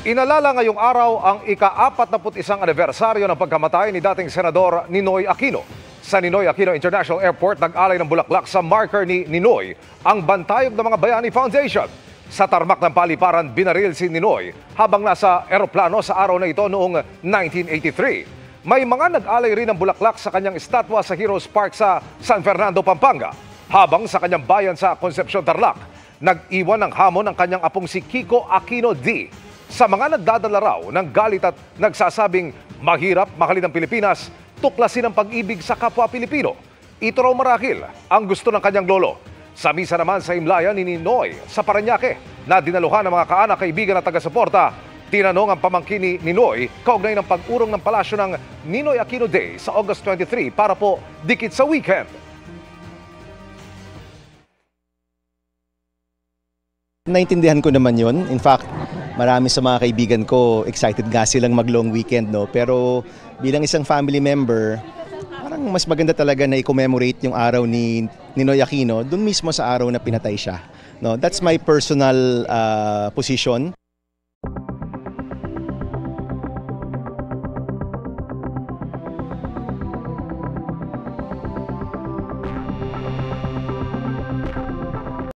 Inalala ngayong araw ang ika-41 anibersaryo ng pagkamatay ni dating Senador Ninoy Aquino. Sa Ninoy Aquino International Airport, nag-alay ng bulaklak sa marker ni Ninoy ang Bantayog ng mga Bayani Foundation. Sa tarmac ng paliparan, binaril si Ninoy habang nasa eroplano sa araw na ito noong 1983. May mga nag-alay rin ng bulaklak sa kanyang estatwa sa Heroes Park sa San Fernando, Pampanga. Habang sa kanyang bayan sa Concepcion, Tarlac, nag-iwan ng hamon ang kanyang apong si Kiko Aquino D. Sa mga nagdadala raw ng galit at nagsasabing mahirap mahalin ang Pilipinas, tuklasin ang pag-ibig sa kapwa Pilipino. Ito raw marahil ang gusto ng kanyang lolo. Sa misa naman sa Imlayan ni Ninoy sa Parañaque na dinaluhan ng mga kaanak, kaibigan at taga-suporta, tinanong ang pamangkin ni Ninoy kaugnay ng pag-urong ng palasyo ng Ninoy Aquino Day sa August 23 para po dikit sa weekend. Naintindihan ko naman yun. In fact, marami sa mga kaibigan ko excited nga silang mag-long weekend, no? Pero bilang isang family member, parang mas maganda talaga na i-commemorate yung araw ni Ninoy Aquino dun mismo sa araw na pinatay siya. No? That's my personal position.